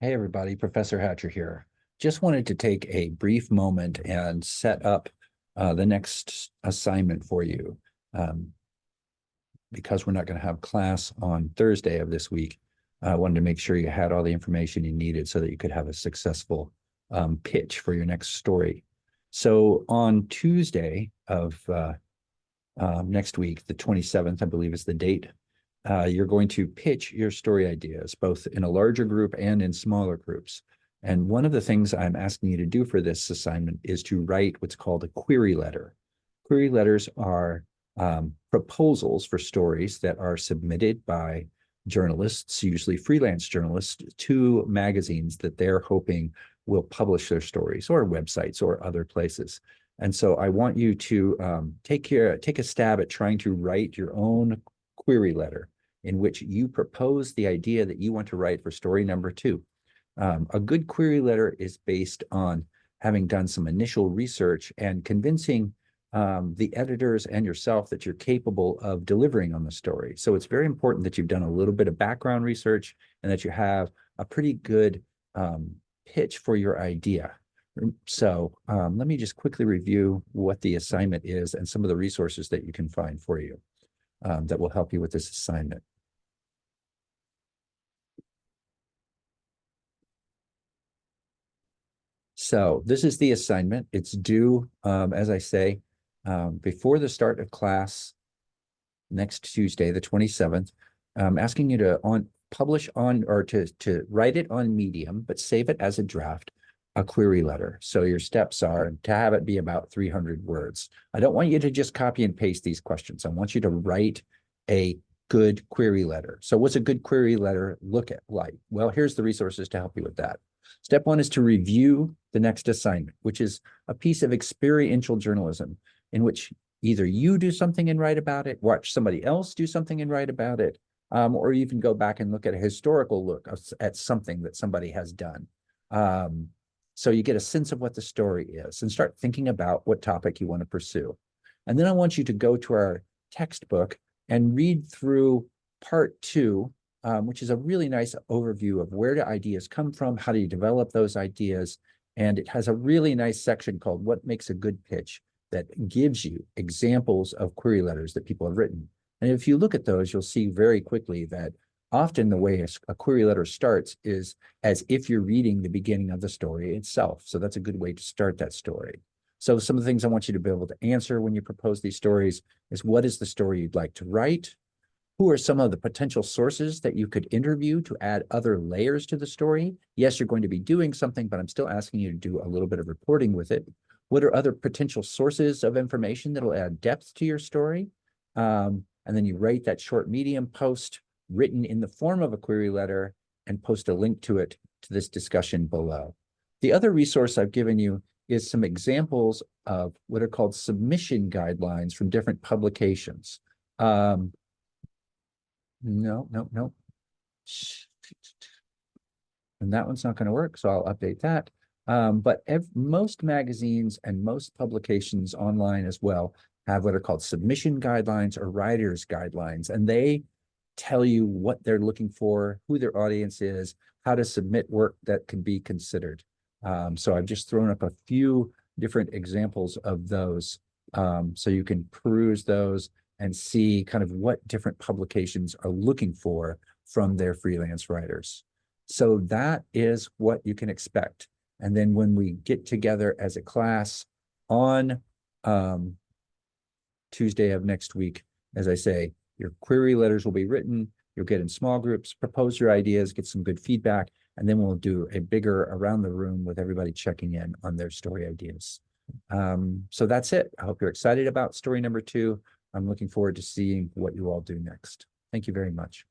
Hey everybody, Professor Hatcher here. Just wanted to take a brief moment and set up the next assignment for you. Um, because we're not going to have class on Thursday of this week, I wanted to make sure you had all the information you needed so that you could have a successful pitch for your next story. So on Tuesday of next week, the 27th, I believe is the date, you're going to pitch your story ideas, both in a larger group and in smaller groups. And one of the things I'm asking you to do for this assignment is to write what's called a query letter. Query letters are proposals for stories that are submitted by journalists, usually freelance journalists, to magazines that they're hoping will publish their stories, or websites or other places. And so I want you to take a stab at trying to write your own query letter in which you propose the idea that you want to write for story number 2. A good query letter is based on having done some initial research and convincing the editors and yourself that you're capable of delivering on the story. So it's very important that you've done a little bit of background research and that you have a pretty good pitch for your idea. So let me just quickly review what the assignment is and some of the resources that you can find for you that will help you with this assignment. So this is the assignment. It's due, as I say, before the start of class next Tuesday, the 27th. I'm asking you to publish on or to write it on Medium, but save it as a draft, a query letter. So your steps are to have it be about 300 words. I don't want you to just copy and paste these questions. I want you to write a good query letter. So what's a good query letter look at like? Well, here's the resources to help you with that. Step 1 is to review the next assignment, which is a piece of experiential journalism in which either you do something and write about it, watch somebody else do something and write about it, or even go back and look at a historical look at something that somebody has done. So you get a sense of what the story is and start thinking about what topic you want to pursue. And then I want you to go to our textbook and read through part 2, which is a really nice overview of where do ideas come from, how do you develop those ideas, and it has a really nice section called What Makes a Good Pitch that gives you examples of query letters that people have written. And if you look at those, you'll see very quickly that often the way a query letter starts is as if you're reading the beginning of the story itself. So that's a good way to start that story. So some of the things I want you to be able to answer when you propose these stories is, what is the story you'd like to write? Who are some of the potential sources that you could interview to add other layers to the story? Yes, you're going to be doing something, but I'm still asking you to do a little bit of reporting with it. What are other potential sources of information that'll add depth to your story? And then you write that short Medium post written in the form of a query letter and post a link to it to this discussion below. The other resource I've given you is some examples of what are called submission guidelines from different publications. No. And that one's not going to work, so I'll update that. But most magazines and most publications online as well have what are called submission guidelines or writer's guidelines, and they tell you what they're looking for, who their audience is, how to submit work that can be considered. So I've just thrown up a few different examples of those, so you can peruse those and see kind of what different publications are looking for from their freelance writers. So that is what you can expect. And then when we get together as a class on Tuesday of next week, as I say, your query letters will be written, you'll get in small groups, propose your ideas, get some good feedback, and then we'll do a bigger around the room with everybody checking in on their story ideas. So that's it. I hope you're excited about story number 2. I'm looking forward to seeing what you all do next. Thank you very much.